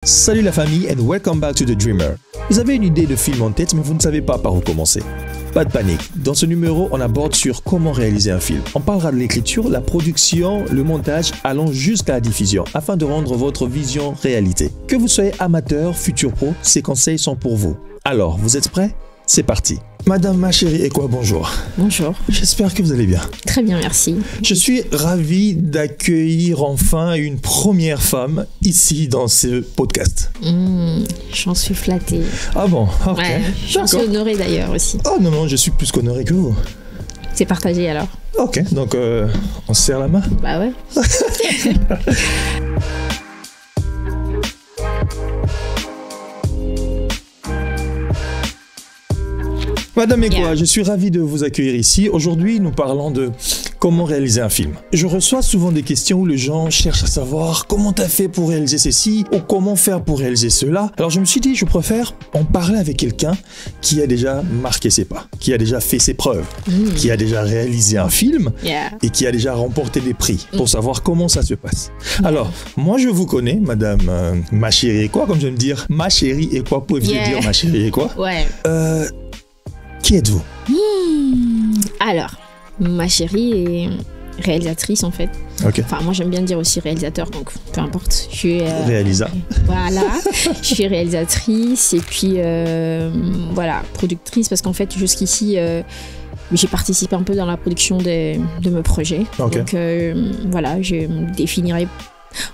Salut la famille and welcome back to The Dreamer. Vous avez une idée de film en tête mais vous ne savez pas par où commencer. Pas de panique, dans ce numéro on aborde sur comment réaliser un film. On parlera de l'écriture, la production, le montage, allant jusqu'à la diffusion afin de rendre votre vision réalité. Que vous soyez amateur, futur pro, ces conseils sont pour vous. Alors, vous êtes prêts? C'est parti. Madame ma chérie Ekwa, bonjour. Bonjour. J'espère que vous allez bien. Très bien, merci. Je suis ravi d'accueillir enfin une première femme ici dans ce podcast. J'en suis flattée. Ah bon, ok. Ouais, j'en suis honorée d'ailleurs aussi. Oh non, je suis plus qu'honoré que vous. C'est partagé alors. Ok, donc on se serre la main. Bah ouais. Madame Ekwa, je suis ravi de vous accueillir ici. Aujourd'hui, nous parlons de comment réaliser un film. Je reçois souvent des questions où les gens cherchent à savoir comment tu as fait pour réaliser ceci ou comment faire pour réaliser cela. Alors je me suis dit, je préfère en parler avec quelqu'un qui a déjà marqué ses pas, qui a déjà fait ses preuves, qui a déjà réalisé un film et qui a déjà remporté des prix pour savoir comment ça se passe. Alors, moi je vous connais, Madame ma chérie Ekwa, comme je vais me dire, ma chérie Ekwa, pouvez-vous dire ma chérie Ekwa? Ouais. Qui êtes-vous? Alors, ma chérie est réalisatrice en fait. Ok. Enfin, moi j'aime bien dire aussi réalisateur, donc peu importe. Je suis Voilà, je suis réalisatrice et puis voilà, productrice parce qu'en fait jusqu'ici j'ai participé un peu dans la production de mes projets. Okay. Donc voilà, je me définirais.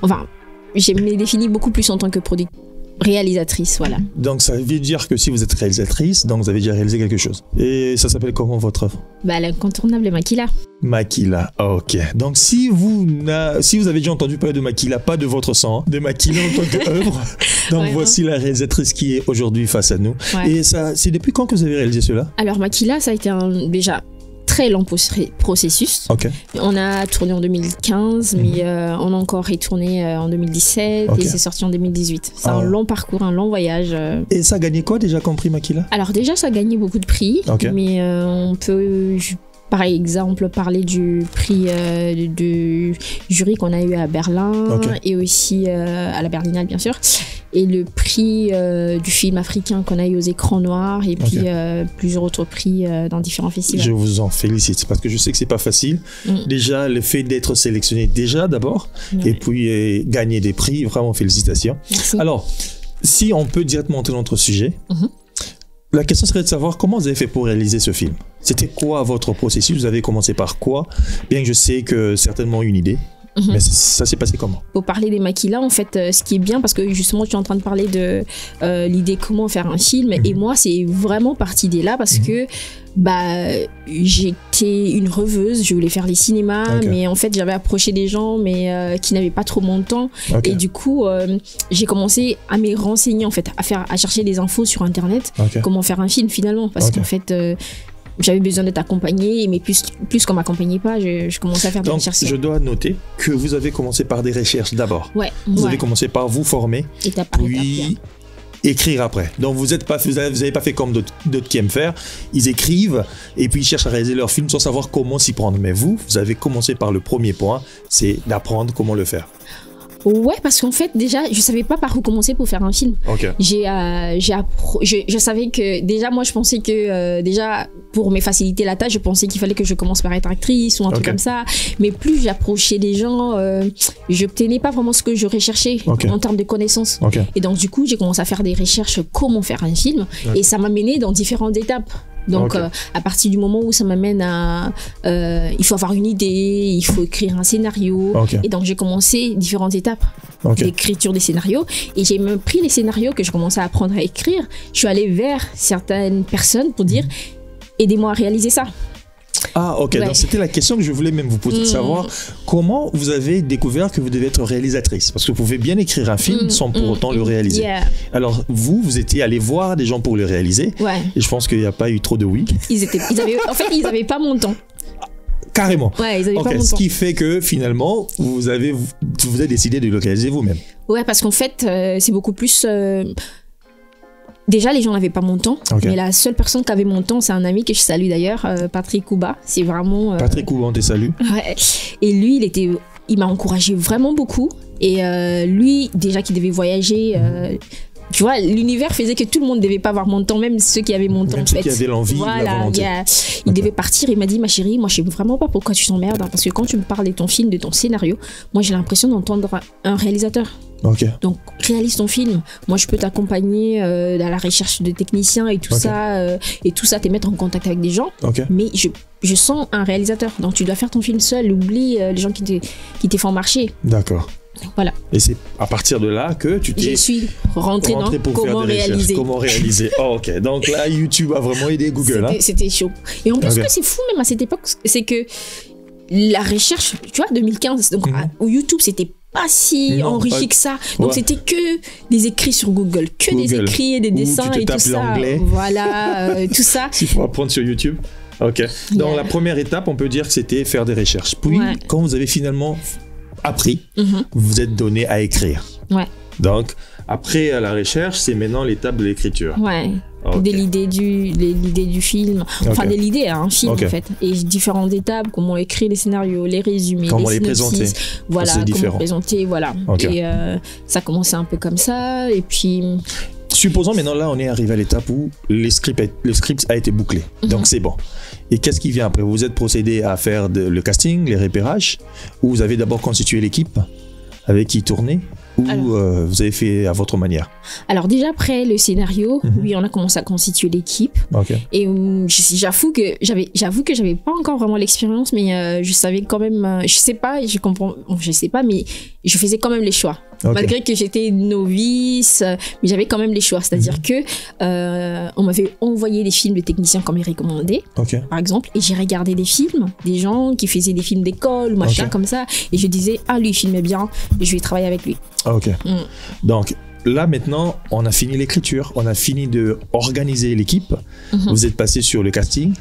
Enfin, je me définis beaucoup plus en tant que réalisatrice, voilà. Donc ça veut dire que si vous êtes réalisatrice, donc vous avez déjà réalisé quelque chose. Et ça s'appelle comment votre œuvre? Bah, l'incontournable Makila. Makila, ok. Donc si vous avez déjà entendu parler de Makila, pas de votre sang, de Makila en tant qu'œuvre, donc ouais, voici la réalisatrice qui est aujourd'hui face à nous. Ouais. Et ça, c'est depuis quand que vous avez réalisé cela? Alors Makila, ça a été déjà très long processus. Okay. On a tourné en 2015, mais on a encore retourné en 2017 et c'est sorti en 2018. C'est un long parcours, un long voyage. Et ça a gagné quoi déjà comme prix Makila? Alors déjà, ça a gagné beaucoup de prix, mais on peut par exemple parler du prix de jury qu'on a eu à Berlin et aussi à la Berlinale bien sûr. Et le prix du film africain qu'on a eu aux écrans noirs et puis plusieurs autres prix dans différents festivals. Je vous en félicite parce que je sais que c'est pas facile. Déjà, le fait d'être sélectionné déjà d'abord et puis gagner des prix, vraiment félicitations. Merci. Alors, si on peut directement entrer dans notre sujet, la question serait de savoir comment vous avez fait pour réaliser ce film. C'était quoi votre processus? Vous avez commencé par quoi? Bien que je sais que certainement une idée. Mais ça s'est passé comment? Pour parler des Makila, en fait, ce qui est bien, parce que justement, tu es en train de parler de l'idée comment faire un film, et moi, c'est vraiment parti d'idée là, parce que j'étais une rêveuse, je voulais faire les cinémas, mais en fait, j'avais approché des gens, mais qui n'avaient pas trop mon temps, et du coup, j'ai commencé à me renseigner, en fait, à chercher des infos sur Internet, comment faire un film finalement, parce qu'en fait, j'avais besoin d'être accompagnée, mais plus qu'on m'accompagnait pas, je commençais à faire des recherches. Je dois noter que vous avez commencé par des recherches d'abord. Vous avez commencé par vous former, puis écrire après. Donc vous n'avez pas fait comme d'autres qui aiment faire. Ils écrivent et puis ils cherchent à réaliser leur film sans savoir comment s'y prendre. Mais vous avez commencé par le premier point, c'est d'apprendre comment le faire. Ouais, parce qu'en fait, déjà, je savais pas par où commencer pour faire un film. Je savais que, déjà, moi, je pensais que, déjà, pour me faciliter la tâche, je pensais qu'il fallait que je commence par être actrice ou un truc comme ça. Mais plus j'approchais des gens, j'obtenais pas vraiment ce que je recherchais en termes de connaissances. Et donc, du coup, j'ai commencé à faire des recherches comment faire un film. Et ça m'a mené dans différentes étapes. Donc, à partir du moment où ça m'amène à... il faut avoir une idée, il faut écrire un scénario. Et donc, j'ai commencé différentes étapes d'écriture des scénarios. Et j'ai même pris les scénarios que je commençais à apprendre à écrire. Je suis allée vers certaines personnes pour dire « Aidez-moi à réaliser ça ». Ah, ok. Donc, c'était la question que je voulais même vous poser, de savoir comment vous avez découvert que vous devez être réalisatrice. Parce que vous pouvez bien écrire un film sans pour autant le réaliser. Alors, vous étiez allé voir des gens pour le réaliser. Et je pense qu'il n'y a pas eu trop de oui. En fait, ils n'avaient pas mon temps. Carrément. Ouais, ils avaient pas mon temps. Ce qui fait que finalement, vous avez décidé de le réaliser vous-même. Ouais, parce qu'en fait, c'est beaucoup plus... Déjà, les gens n'avaient pas mon temps, mais la seule personne qui avait mon temps, c'est un ami que je salue d'ailleurs, Patrick Kouba. C'est vraiment... Patrick Kouba, on te salue. Ouais. Et lui, il était il m'a encouragé vraiment beaucoup. Et lui, déjà qu'il devait voyager, tu vois, l'univers faisait que tout le monde ne devait pas avoir mon temps, même ceux qui avaient mon temps. Même ceux qui avaient l'envie, la volonté. Il devait partir, il m'a dit, ma chérie, moi je sais vraiment pas pourquoi tu t'emmerdes, hein, parce que quand tu me parles de ton film, de ton scénario, moi j'ai l'impression d'entendre un réalisateur. Donc réalise ton film, moi je peux t'accompagner dans la recherche de techniciens et tout ça, te mettre en contact avec des gens, mais je sens un réalisateur, donc tu dois faire ton film seul, oublie les gens qui te font marcher. D'accord. Voilà. Et c'est à partir de là que tu t'es... Je suis rentrée dans comment réaliser. Comment réaliser. Ok, donc là YouTube a vraiment aidé Google. C'était chaud. Et en plus ce que c'est fou même à cette époque, c'est que la recherche, tu vois, 2015, donc au YouTube c'était pas si enrichi que ça. Donc c'était que des écrits sur Google, des écrits et des dessins et tout ça. Voilà, tout ça. S'il faut apprendre sur YouTube. Ok. Donc la première étape, on peut dire que c'était faire des recherches. Puis quand vous avez finalement appris, vous vous êtes donné à écrire. Donc après la recherche, c'est maintenant l'étape de l'écriture. De l'idée du film, enfin de l'idée à un film en fait, et différentes étapes, comment écrire les scénarios, les résumés, comment les présenter, voilà, comment présenter, voilà. Et ça a commencé un peu comme ça, et puis supposons maintenant là on est arrivé à l'étape où le script a été bouclé, donc c'est bon. Et qu'est-ce qui vient après? Vous êtes procédé à faire le casting, les repérages, ou vous avez d'abord constitué l'équipe avec qui tourner, ou vous avez fait à votre manière? Alors déjà après le scénario, oui, on a commencé à constituer l'équipe. Et j'avoue que j'avais pas encore vraiment l'expérience, mais je savais quand même, je sais pas, mais je faisais quand même les choix. Malgré que j'étais novice, mais j'avais quand même les choix. C'est-à-dire que on m'avait envoyé des films de techniciens qu'on m'avait recommandés, par exemple, et j'ai regardé des films, des gens qui faisaient des films d'école ou machin comme ça, et je disais, lui il filmait bien, je vais travailler avec lui. Donc là maintenant, on a fini l'écriture, on a fini de organiser l'équipe. Vous êtes passé sur le casting,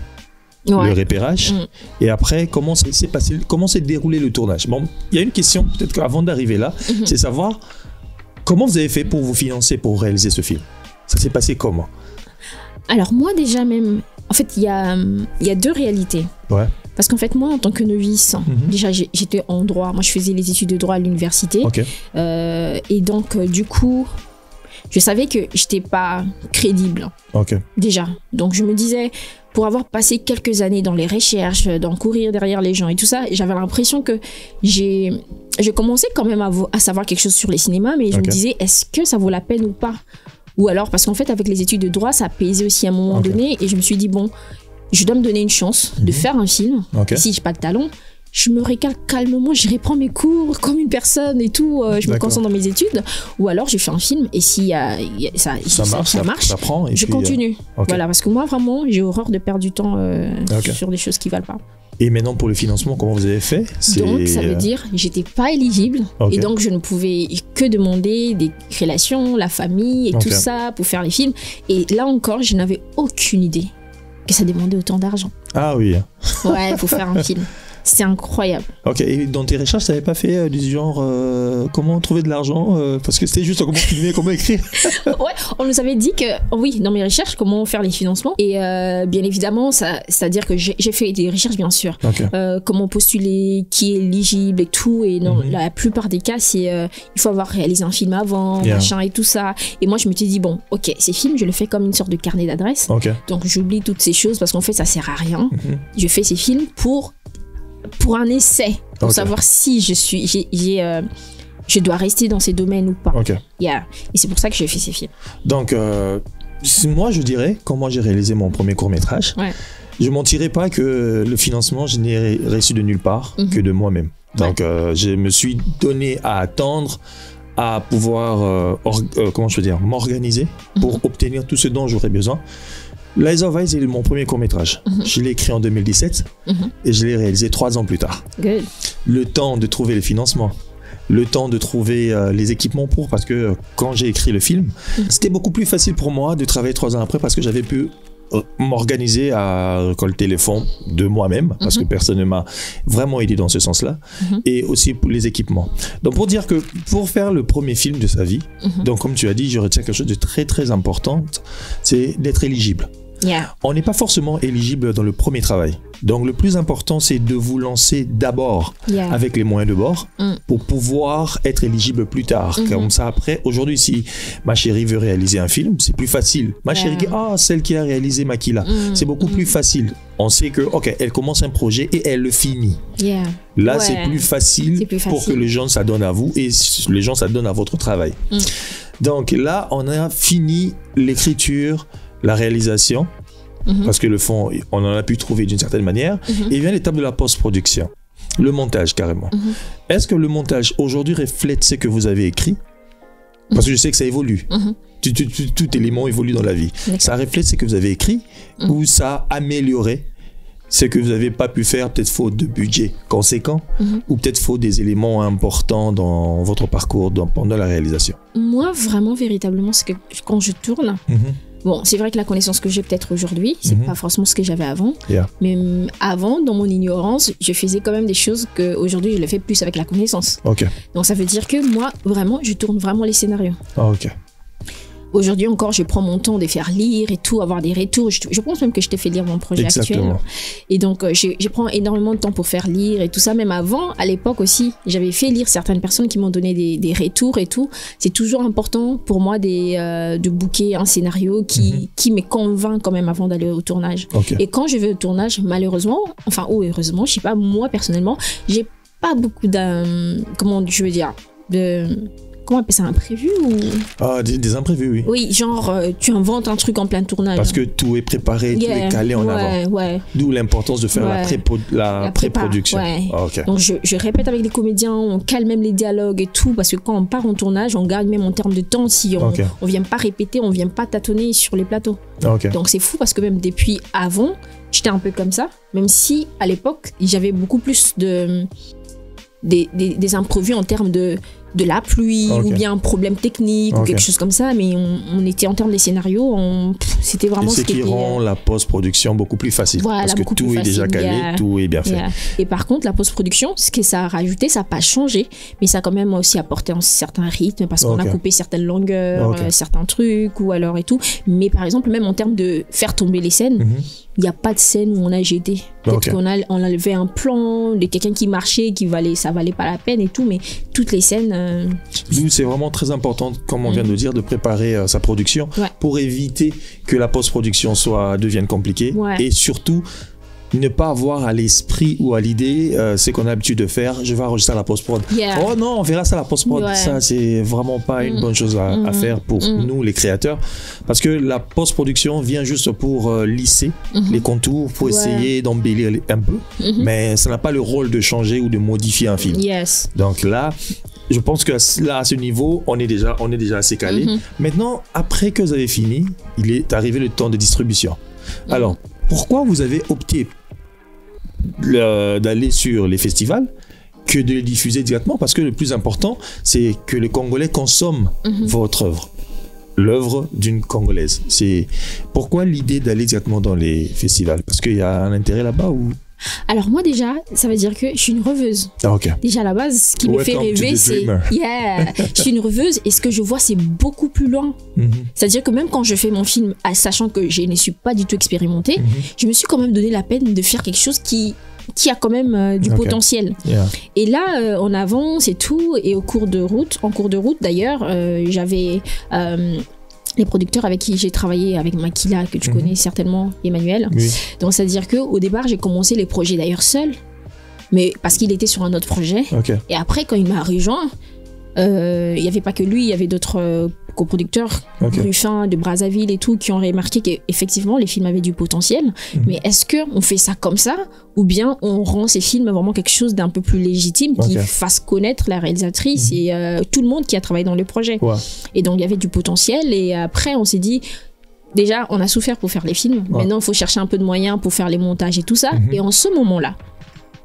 le repérage, et après comment s'est passé, comment s'est déroulé le tournage? Bon, il y a une question peut-être qu'avant d'arriver là, c'est savoir comment vous avez fait pour vous financer pour réaliser ce film. Ça s'est passé comment? Alors moi déjà même, en fait il y a deux réalités. Parce qu'en fait moi en tant que novice, déjà j'étais en droit, moi je faisais les études de droit à l'université, et donc du coup je savais que j'étais pas crédible déjà, donc je me disais, pour avoir passé quelques années dans les recherches, dans courir derrière les gens et tout ça, j'avais l'impression que j'ai commencé quand même à savoir quelque chose sur les cinémas, mais je me disais, est-ce que ça vaut la peine ou pas? Ou alors, parce qu'en fait, avec les études de droit, ça pesait aussi à un moment donné, et je me suis dit, bon, je dois me donner une chance de faire un film. Si j'ai pas de talent, je me recale calmement, je reprends mes cours comme une personne et tout, je me concentre dans mes études, ou alors je fais un film, et si ça marche, je continue. Voilà, parce que moi vraiment j'ai horreur de perdre du temps sur des choses qui valent pas. Et maintenant pour le financement, comment vous avez fait? Donc ça veut dire j'étais pas éligible, et donc je ne pouvais que demander des relations, la famille et tout ça pour faire les films, et là encore je n'avais aucune idée que ça demandait autant d'argent. Pour faire un film. C'est incroyable. Et dans tes recherches, tu n'avais pas fait du genre comment trouver de l'argent, parce que c'était juste comment filmer, comment écrire. On nous avait dit que, oui, dans mes recherches, comment faire les financements. Et bien évidemment, c'est-à-dire que j'ai fait des recherches, bien sûr. Comment postuler, qui est éligible et tout. Et non, la plupart des cas, c'est il faut avoir réalisé un film avant, machin et tout ça. Et moi, je me suis dit, bon, ces films, je le fais comme une sorte de carnet d'adresses. Donc, j'oublie toutes ces choses parce qu'en fait, ça sert à rien. Je fais ces films pour un essai, pour savoir si je dois rester dans ces domaines ou pas. Et c'est pour ça que j'ai fait ces films. Donc, moi, je dirais, comment j'ai réalisé mon premier court-métrage, je mentirais pas que le financement, je n'ai reçu de nulle part que de moi-même. Donc, je me suis donné à attendre, à pouvoir, m'organiser pour obtenir tout ce dont j'aurais besoin. Lies of Ice, c'est mon premier court-métrage. Je l'ai écrit en 2017 et je l'ai réalisé 3 ans plus tard. Le temps de trouver le financement, le temps de trouver les équipements parce que quand j'ai écrit le film, c'était beaucoup plus facile pour moi de travailler 3 ans après parce que j'avais pu m'organiser à récolter les fonds de moi-même parce que personne ne m'a vraiment aidé dans ce sens-là, et aussi pour les équipements. Donc pour dire que pour faire le premier film de sa vie, donc comme tu as dit, je retiens quelque chose de très très important, c'est d'être éligible. on n'est pas forcément éligible dans le premier travail. Donc le plus important, c'est de vous lancer d'abord avec les moyens de bord pour pouvoir être éligible plus tard. Comme ça, après, aujourd'hui, si ma chérie veut réaliser un film, c'est plus facile. Ma chérie, celle qui a réalisé Makila, c'est beaucoup plus facile. On sait que, ok, elle commence un projet et elle le finit. Là, c'est plus facile pour que les gens s'adonnent à vous et les gens s'adonnent à votre travail. Donc là, on a fini l'écriture, la réalisation, parce que le fond, on en a pu trouver d'une certaine manière. Et vient l'étape de la post-production, le montage carrément. Est-ce que le montage aujourd'hui reflète ce que vous avez écrit? Parce que je sais que ça évolue. Tout élément évolue dans la vie. Ça reflète ce que vous avez écrit ou ça a amélioré ce que vous n'avez pas pu faire, peut-être faute de budget conséquent ou peut-être faute des éléments importants dans votre parcours pendant la réalisation? Moi, vraiment, véritablement, c'est que quand je tourne, bon, c'est vrai que la connaissance que j'ai peut-être aujourd'hui, c'est pas forcément ce que j'avais avant. Mais avant, dans mon ignorance, je faisais quand même des choses qu'aujourd'hui, je le fais plus avec la connaissance. Donc, ça veut dire que moi, vraiment, je tourne vraiment les scénarios. Aujourd'hui encore, je prends mon temps de faire lire et tout, avoir des retours. Je pense même que je t'ai fait lire mon projet actuel. Et donc, je prends énormément de temps pour faire lire et tout ça. Même avant, à l'époque aussi, j'avais fait lire certaines personnes qui m'ont donné des retours et tout. C'est toujours important pour moi de booker un scénario qui me convainc quand même avant d'aller au tournage. Et quand je vais au tournage, malheureusement, enfin, ou heureusement, je sais pas, moi personnellement, j'ai pas beaucoup comment je veux dire, comment on appelle ça, imprévu ou... des imprévus, oui. Oui, genre, tu inventes un truc en plein tournage. Parce que tout est préparé, tout est calé en avant. D'où l'importance de faire la pré-production. Donc, je répète avec les comédiens, on cale même les dialogues et tout, parce que quand on part en tournage, on gagne même en termes de temps. Si on vient pas répéter, on vient pas tâtonner sur les plateaux. Donc, c'est fou parce que même depuis avant, j'étais un peu comme ça, même si, à l'époque, j'avais beaucoup plus des imprévus en termes de la pluie ou bien un problème technique ou quelque chose comme ça, mais on était en termes des scénarios, c'était vraiment ce qui rend la post-production beaucoup plus facile, parce que tout est déjà calé, tout est bien fait. Et par contre, la post-production, ce que ça a rajouté, ça n'a pas changé, mais ça a quand même aussi apporté un certain rythme, parce qu'on a coupé certaines longueurs, certains trucs, ou alors et tout. Mais par exemple, même en termes de faire tomber les scènes, il n'y a pas de scène où on a jeté. Peut-être qu'on a levé un plan de quelqu'un qui marchait, ça valait pas la peine et tout, mais toutes les scènes... C'est vraiment très important, comme on vient de dire, de préparer sa production pour éviter que la post-production devienne compliquée et surtout ne pas avoir à l'esprit ou à l'idée ce qu'on a l'habitude de faire. Je vais enregistrer à la post-prod. Oh non, on verra ça à la post-prod. Ça, c'est vraiment pas une bonne chose à faire pour nous, les créateurs. Parce que la post-production vient juste pour lisser les contours, pour essayer d'embellir un peu. Mais ça n'a pas le rôle de changer ou de modifier un film. Donc là, je pense que là, à ce niveau, on est déjà assez calé. Maintenant, après que vous avez fini, il est arrivé le temps de distribution. Alors, pourquoi vous avez opté d'aller sur les festivals que de les diffuser directement? Parce que le plus important, c'est que les Congolais consomment votre œuvre, l'œuvre d'une Congolaise. C'est pourquoi l'idée d'aller directement dans les festivals? Parce qu'il y a un intérêt là-bas ou... Alors moi déjà, ça veut dire que je suis une rêveuse. Déjà à la base, ce qui me fait rêver, c'est... je suis une rêveuse et ce que je vois, c'est beaucoup plus loin. C'est-à-dire que même quand je fais mon film, sachant que je ne suis pas du tout expérimentée, je me suis quand même donné la peine de faire quelque chose qui a quand même du potentiel. Et là, on avance et tout, et en cours de route d'ailleurs, j'avais... les producteurs avec qui j'ai travaillé, avec Makila, que tu connais certainement, Emmanuel. Donc, c'est-à-dire qu'au départ, j'ai commencé les projets d'ailleurs seul, mais parce qu'il était sur un autre projet. Et après, quand il m'a rejoint, il n'y avait pas que lui, il y avait d'autres coproducteurs, Ruffin, de Brazzaville et tout, qui ont remarqué qu'effectivement, les films avaient du potentiel. Mais est-ce qu'on fait ça comme ça, ou bien on rend ces films vraiment quelque chose d'un peu plus légitime, qui fasse connaître la réalisatrice et tout le monde qui a travaillé dans le projet. Et donc, il y avait du potentiel. Et après, on s'est dit... Déjà, on a souffert pour faire les films. Maintenant, il faut chercher un peu de moyens pour faire les montages et tout ça. Et en ce moment-là,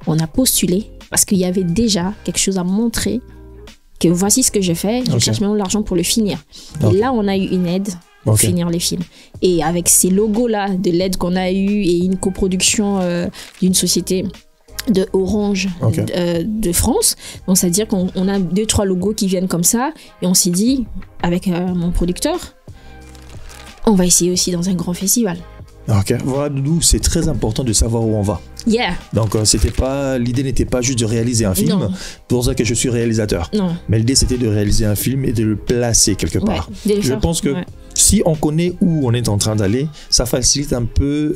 on a postulé parce qu'il y avait déjà quelque chose à montrer, que voici ce que j'ai fait, je cherche maintenant l'argent pour le finir. Et là, on a eu une aide pour finir les films. Et avec ces logos-là, de l'aide qu'on a eu et une coproduction d'une société de Orange de France, donc c'est-à-dire qu'on a 2-3 logos qui viennent comme ça, et on s'est dit, avec mon producteur, on va essayer aussi dans un grand festival. Ok, voilà, Doudou, c'est très important de savoir où on va. Yeah. Donc, l'idée n'était pas juste de réaliser un film, pour ça que je suis réalisateur. Non. Mais l'idée, c'était de réaliser un film et de le placer quelque part. Je pense que si on connaît où on est en train d'aller, ça facilite un peu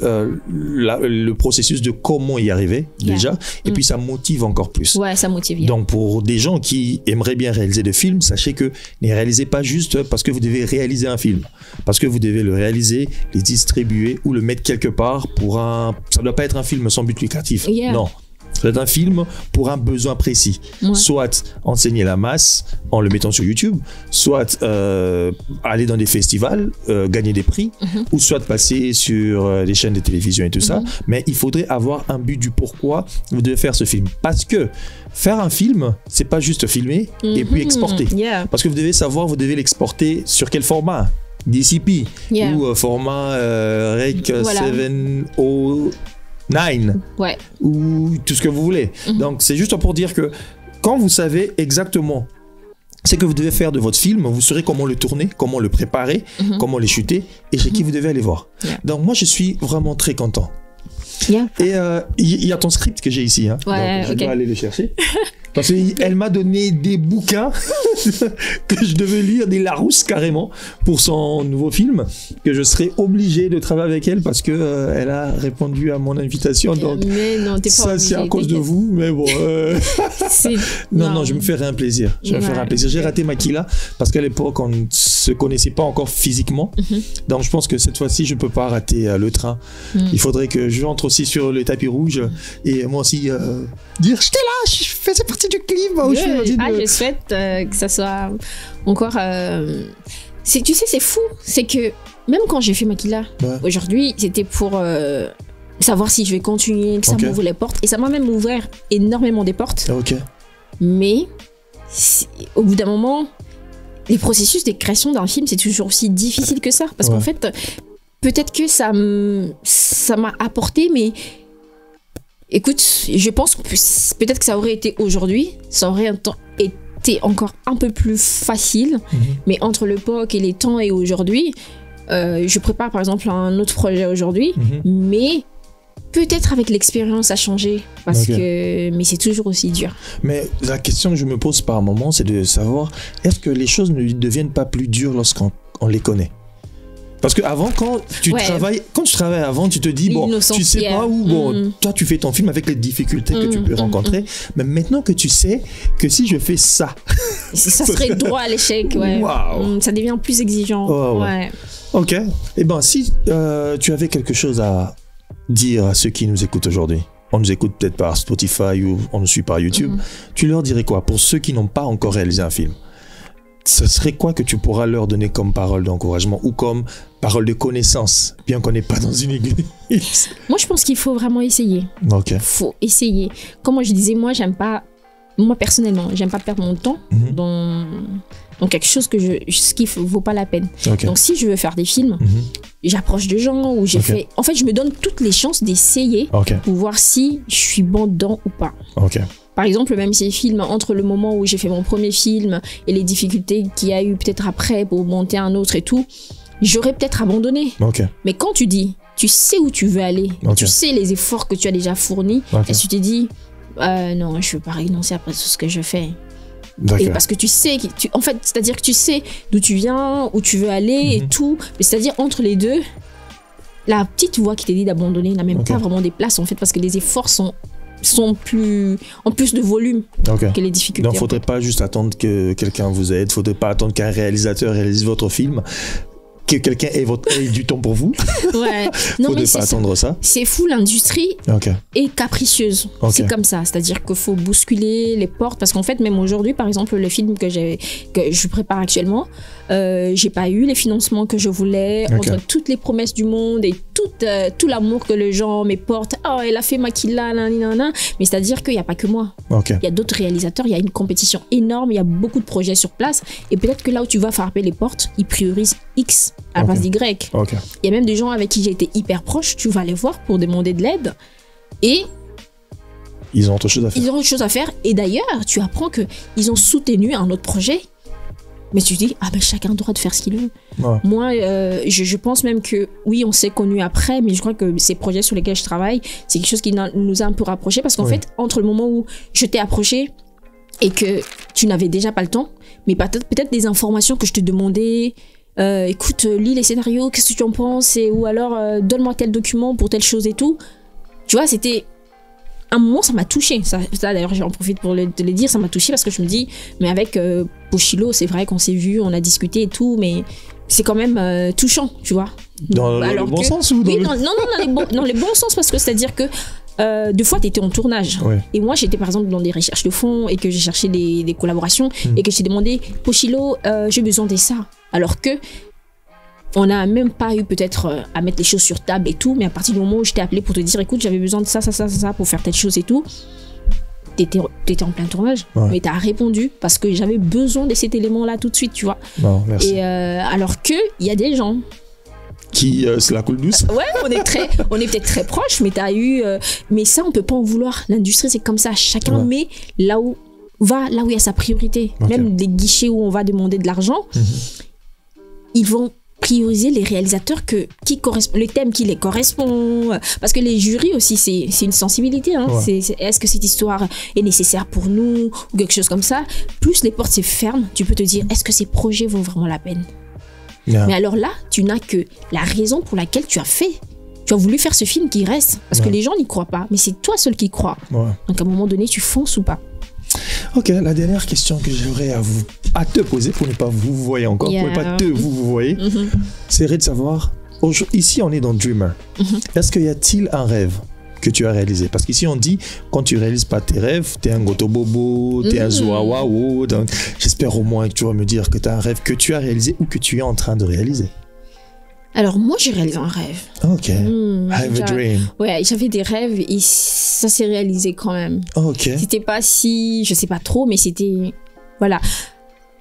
le processus de comment y arriver, déjà, et puis ça motive encore plus. Ouais, ça motive. Yeah. Donc, pour des gens qui aimeraient bien réaliser des films, sachez que ne réalisez pas juste parce que vous devez réaliser un film, parce que vous devez le réaliser, le distribuer ou le mettre quelque part pour un... Ça ne doit pas être un film sans but lucratif. Yeah. Non. C'est un film pour un besoin précis. Ouais. Soit enseigner la masse en le mettant sur YouTube, soit aller dans des festivals, gagner des prix, ou soit passer sur les chaînes de télévision et tout ça. Mais il faudrait avoir un but du pourquoi vous devez faire ce film. Parce que faire un film, c'est pas juste filmer et puis exporter. Yeah. Parce que vous devez savoir, vous devez l'exporter sur quel format. DCP ou format Rec 709 ou tout ce que vous voulez. Donc c'est juste pour dire que quand vous savez exactement ce que vous devez faire de votre film, vous saurez comment le tourner, comment le préparer, comment le shooter et chez qui vous devez aller voir. Donc moi je suis vraiment très content. Et il y a ton script que j'ai ici. Hein. Donc, je dois aller le chercher. Parce qu'elle m'a donné des bouquins que je devais lire, des Larousse carrément, pour son nouveau film, que je serai obligé de travailler avec elle parce que elle a répondu à mon invitation. Donc mais non, t'es pas ça, obligé, c'est à cause de vous, mais bon. Non, je me ferai un plaisir. Je me ferai un plaisir. J'ai raté Makila parce qu'à l'époque, on ne se connaissait pas encore physiquement. Donc je pense que cette fois-ci, je ne peux pas rater le train. Il faudrait que je rentre aussi sur le tapis rouge et moi aussi dire j'étais là, je faisais partie du clip. Je souhaite que ça soit encore. Tu sais, c'est fou. C'est que même quand j'ai fait Makila, aujourd'hui, c'était pour savoir si je vais continuer, que ça m'ouvre les portes. Et ça m'a même ouvert énormément des portes. Mais au bout d'un moment, les processus de création d'un film, c'est toujours aussi difficile que ça. Parce qu'en fait, peut-être que ça m'a apporté, mais. Écoute, je pense que peut-être que ça aurait été aujourd'hui, ça aurait été encore un peu plus facile, mais entre l'époque et les temps et aujourd'hui, je prépare par exemple un autre projet aujourd'hui, mais peut-être avec l'expérience à changer, mais c'est toujours aussi dur. Mais la question que je me pose par moment, c'est de savoir, est-ce que les choses ne deviennent pas plus dures lorsqu'on les connaît ? Parce qu'avant, quand tu travailles avant, tu te dis, bon, tu sais pas où, bon, toi, tu fais ton film avec les difficultés que tu peux rencontrer. Mais maintenant que tu sais que si je fais ça... ça serait droit à l'échec, ça devient plus exigeant. Ok. Eh bien, si tu avais quelque chose à dire à ceux qui nous écoutent aujourd'hui, on nous écoute peut-être par Spotify ou on nous suit par YouTube, tu leur dirais quoi pour ceux qui n'ont pas encore réalisé un film? Ce serait quoi que tu pourras leur donner comme parole d'encouragement ou comme parole de connaissance, bien qu'on n'est pas dans une église? Moi, je pense qu'il faut vraiment essayer. Il faut essayer. Comme je disais, moi personnellement, j'aime pas perdre mon temps dans quelque chose qui ne vaut pas la peine. Donc, si je veux faire des films, j'approche de gens où j'ai fait... En fait, je me donne toutes les chances d'essayer pour voir si je suis bon dedans ou pas. Par exemple, même ces films, entre le moment où j'ai fait mon premier film et les difficultés qu'il y a eu peut-être après pour monter un autre et tout, j'aurais peut-être abandonné. Mais quand tu dis, tu sais où tu veux aller, tu sais les efforts que tu as déjà fournis, et tu te dis, non, je ne veux pas renoncer après tout ce que je fais. Et parce que tu sais, en fait, c'est-à-dire que tu sais d'où tu viens, où tu veux aller et tout, mais c'est-à-dire entre les deux, la petite voix qui te dit d'abandonner n'a même pas vraiment des places en fait, parce que les efforts sont plus en plus de volume que les difficultés. Donc, il ne faudrait pas juste attendre que quelqu'un vous aide, il ne faudrait pas attendre qu'un réalisateur réalise votre film, que quelqu'un ait du temps pour vous. Non, faudrait pas attendre ça. C'est fou, l'industrie est capricieuse. C'est comme ça, c'est-à-dire qu'il faut bousculer les portes, parce qu'en fait, même aujourd'hui, par exemple, le film que je prépare actuellement, j'ai pas eu les financements que je voulais, entre toutes les promesses du monde et tout l'amour que les gens me portent. Oh, elle a fait Makila, nanana. Mais c'est-à-dire qu'il n'y a pas que moi. Il y a d'autres réalisateurs, il y a une compétition énorme, il y a beaucoup de projets sur place, et peut-être que là où tu vas frapper les portes, ils priorisent X à la place d'Y. Il y a même des gens avec qui j'ai été hyper proche, tu vas les voir pour demander de l'aide, et ils ont autre chose à faire. Et d'ailleurs, tu apprends qu'ils ont soutenu un autre projet Mais tu te dis, chacun a le droit de faire ce qu'il veut. Ouais. Moi, je pense même que, oui, on s'est connus après, mais je crois que ces projets sur lesquels je travaille, c'est quelque chose qui nous a un peu rapprochés, parce qu'en fait, entre le moment où je t'ai approché et que tu n'avais déjà pas le temps, mais peut-être des informations que je te demandais, écoute, lis les scénarios, qu'est-ce que tu en penses, ou alors donne-moi tel document pour telle chose et tout. Tu vois, c'était... À un moment, ça m'a touchée. Ça d'ailleurs, j'en profite pour te le dire, ça m'a touchée parce que je me dis, mais avec Pochilo, c'est vrai qu'on s'est vu, on a discuté et tout, mais c'est quand même touchant, tu vois. Dans le bon sens ou dans dans les bons sens, parce que c'est-à-dire que deux fois, tu étais en tournage. Ouais. Et moi, j'étais par exemple dans des recherches de fonds et que j'ai cherché des collaborations et que j'ai demandé, Pochilo, j'ai besoin de ça. Alors que on n'a même pas eu peut-être à mettre les choses sur table et tout, mais à partir du moment où je t'ai appelé pour te dire, écoute, j'avais besoin de ça pour faire telle chose et tout, t'étais en plein tournage, mais t'as répondu parce que j'avais besoin de cet élément-là tout de suite, tu vois. Non, merci. Et alors que il y a des gens qui c'est la coule douce. Ouais, on est peut-être très proches, mais t'as eu, mais ça on peut pas en vouloir. L'industrie c'est comme ça, chacun met là où il y a sa priorité. Même des guichets où on va demander de l'argent, ils vont prioriser les réalisateurs les thèmes qui les correspondent, parce que les jurys aussi c'est une sensibilité, hein. Est-ce que cette histoire est nécessaire pour nous ou quelque chose comme ça. Plus les portes se ferment, tu peux te dire est-ce que ces projets vaut vraiment la peine. Mais alors là tu n'as que la raison pour laquelle tu as voulu faire ce film qui reste, parce que les gens n'y croient pas, mais c'est toi seul qui crois. Donc à un moment donné tu fonces ou pas. Ok, la dernière question que j'aurais à te poser, pour ne pas vous voyer encore, pour ne pas vous voyer, serait de savoir, ici on est dans Dreamer, est-ce qu'il y a-t-il un rêve que tu as réalisé? Parce qu'ici on dit, quand tu réalises pas tes rêves, t'es un gotobobo, t'es un zoawawo, donc j'espère au moins que tu vas me dire que t'as un rêve que tu as réalisé ou que tu es en train de réaliser. Alors moi j'ai réalisé un rêve. Ok. I have a dream. Ouais, j'avais des rêves et ça s'est réalisé quand même. Ok. C'était pas si, je sais pas trop, mais c'était, voilà.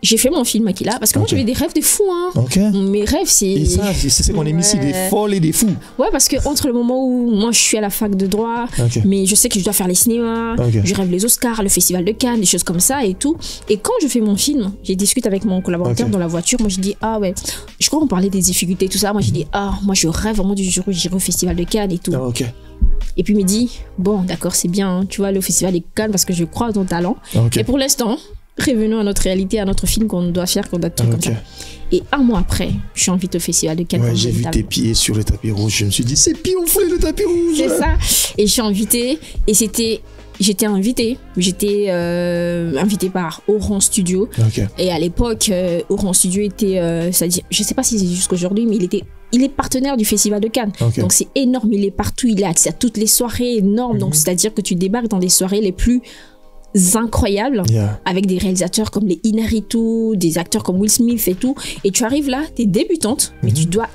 J'ai fait mon film Aquila parce que moi j'avais des rêves de fou, hein. Mes rêves c'est... Et ça, c'est qu'on est mis ici, des folles et des fous. Ouais, parce que entre le moment où moi je suis à la fac de droit, mais je sais que je dois faire les cinémas, je rêve les Oscars, le festival de Cannes, des choses comme ça et tout. Et quand je fais mon film, j'ai discuté avec mon collaborateur dans la voiture, moi je dis je crois qu'on parlait des difficultés et tout ça, moi j'ai dit moi je rêve vraiment du jour où j'irai au festival de Cannes et tout. Et puis il me dit bon d'accord c'est bien, hein, tu vois le festival de Cannes parce que je crois en ton talent. Et pour l'instant revenons à notre réalité, à notre film qu'on doit faire, qu'on doit tout comme ça. Et un mois après, je suis invitée au festival de Cannes. Ouais, j'ai vu tes pieds sur le tapis rouge. Je me suis dit, c'est pionflé le tapis rouge. C'est ça. Et je suis invitée. Et j'étais invitée. J'étais invitée par Oran Studio. Et à l'époque, Oran Studio était, c'est-à-dire, je sais pas si c'est jusqu'aujourd'hui, mais il est partenaire du Festival de Cannes. Donc c'est énorme. Il est partout. Il a accès à toutes les soirées énormes. Donc c'est-à-dire que tu débarques dans des soirées les plus incroyable avec des réalisateurs comme les Inarritu, des acteurs comme Will Smith et tout, et tu arrives là, t'es débutante mais tu dois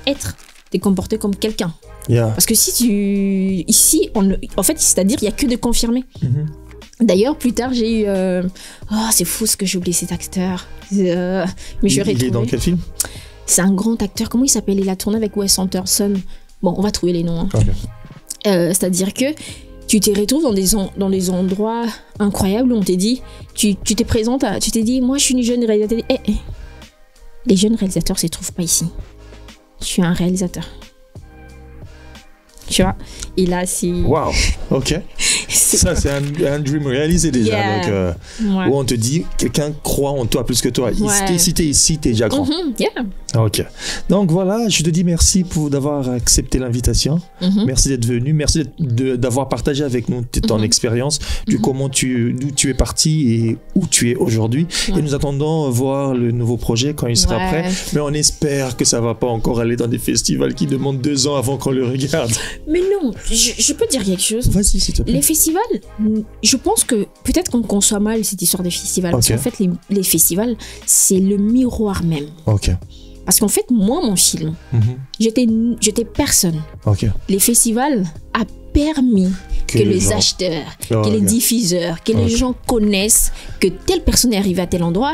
t'es comporté comme quelqu'un parce que ici en fait c'est-à-dire il y a que de confirmés. D'ailleurs plus tard j'ai eu c'est fou ce que j'ai oublié cet acteur, mais je vais retrouver. Il est dans quel film? C'est un grand acteur, comment il s'appelle? Il a tourné avec Wes Anderson. Bon on va trouver les noms, hein. C'est-à-dire que tu te retrouves dans des endroits incroyables où on t'est dit, tu te présentes, tu t'es dit, moi je suis une jeune réalisatrice. Les jeunes réalisateurs ne se trouvent pas ici. Je suis un réalisateur. Tu vois? Et là, c'est... Waouh, ok. Ça, c'est un dream réalisé déjà. Donc, où on te dit, quelqu'un croit en toi plus que toi. Si t'es ici, t'es déjà grand. Ok. Donc voilà, je te dis merci d'avoir accepté l'invitation. Merci d'être venu. Merci d'avoir partagé avec nous ton expérience, d'où tu es parti et où tu es aujourd'hui. Et nous attendons voir le nouveau projet quand il sera prêt. Mais on espère que ça va pas encore aller dans des festivals qui demandent 2 ans avant qu'on le regarde. Mais non, je peux te dire quelque chose. Vas-y, s'il te plaît. Les festivals, je pense que peut-être qu'on conçoit mal cette histoire des festivals. Parce qu'en fait, les festivals, c'est le miroir même. Parce qu'en fait, moi, mon film, j'étais personne. Les festivals a permis que les acheteurs, que les diffuseurs, que les gens connaissent que telle personne est arrivée à tel endroit.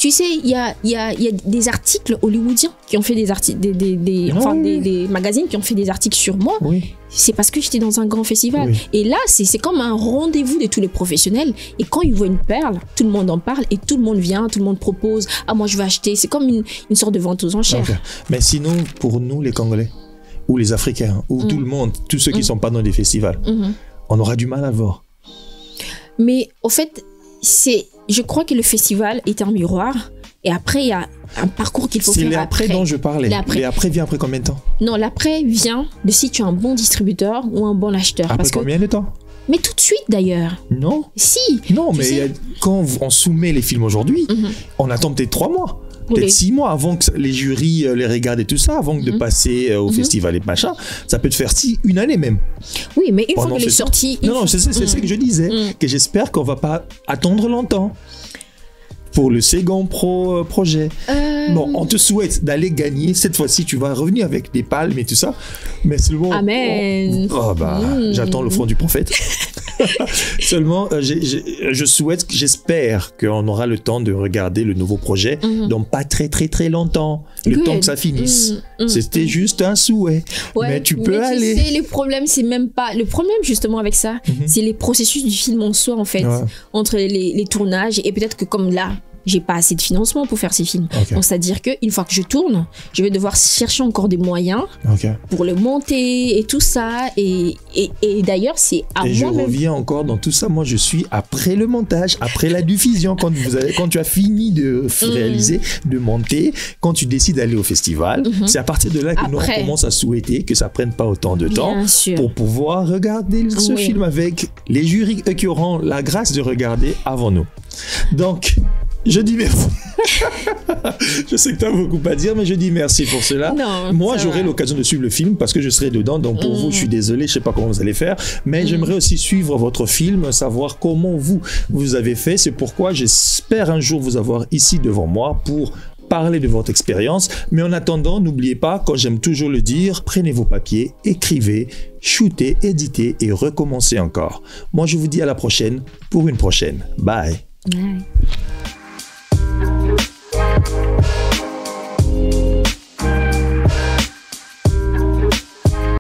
Tu sais, il y a des articles hollywoodiens qui ont fait des articles, des magazines qui ont fait des articles sur moi. Oui. C'est parce que j'étais dans un grand festival. Oui. Et là, c'est comme un rendez-vous de tous les professionnels. Et quand ils voient une perle, tout le monde en parle et tout le monde vient, tout le monde propose. Ah, moi, je vais acheter. C'est comme une sorte de vente aux enchères. Okay. Mais sinon, pour nous, les Congolais, ou les Africains, ou tout le monde, tous ceux qui ne sont pas dans des festivals, on aura du mal à voir. Mais au fait, je crois que le festival est un miroir. Et après, il y a un parcours qu'il faut faire. C'est l'après dont je parlais. L'après vient après combien de temps? Non, l'après vient de si tu es un bon distributeur ou un bon acheteur. Après combien de temps? Mais tout de suite d'ailleurs. Non. Si. Non, mais quand on soumet les films aujourd'hui, on attend peut-être 3 mois. Peut-être 6 mois avant que les jurys les regardent et tout ça, avant de passer au festival et machin. Ça peut te faire une année même. Oui, mais une fois qu'elle est sortie... Non, c'est ce que je disais. Que j'espère qu'on va pas attendre longtemps pour le second projet. Bon, on te souhaite d'aller gagner. Cette fois-ci, tu vas revenir avec des palmes et tout ça. Mais seulement... Amen. J'attends le front du prophète. Seulement, j'espère qu'on aura le temps de regarder le nouveau projet dans pas très très très longtemps. Le temps que ça finisse. C'était juste un souhait. Ouais, mais tu peux aller. Tu sais, le problème, c'est même pas... Le problème, justement, avec ça, c'est les processus du film en soi, en fait. Ouais. Entre les tournages. Et peut-être que comme là, j'ai pas assez de financement pour faire ces films. Okay. Donc, c'est-à-dire qu'une fois que je tourne, je vais devoir chercher encore des moyens pour le monter et tout ça. Et d'ailleurs, c'est à moi. Et je reviens encore dans tout ça. Moi, je suis après le montage, après la diffusion. Quand tu as fini de réaliser, de monter, quand tu décides d'aller au festival, c'est à partir de là que nous, on commence à souhaiter que ça prenne pas autant de temps pour pouvoir regarder ce film avec les jurys qui auront la grâce de regarder avant nous. Donc, je dis merci. Je sais que tu as beaucoup à dire, mais je dis merci pour cela. Non, moi, j'aurai l'occasion de suivre le film parce que je serai dedans. Donc, pour vous, je suis désolé, je ne sais pas comment vous allez faire. Mais j'aimerais aussi suivre votre film, savoir comment vous avez fait. C'est pourquoi j'espère un jour vous avoir ici devant moi pour parler de votre expérience. Mais en attendant, n'oubliez pas, quand j'aime toujours le dire, prenez vos papiers, écrivez, shootez, éditez et recommencez encore. Moi, je vous dis à la prochaine pour une prochaine. Bye. Ouais.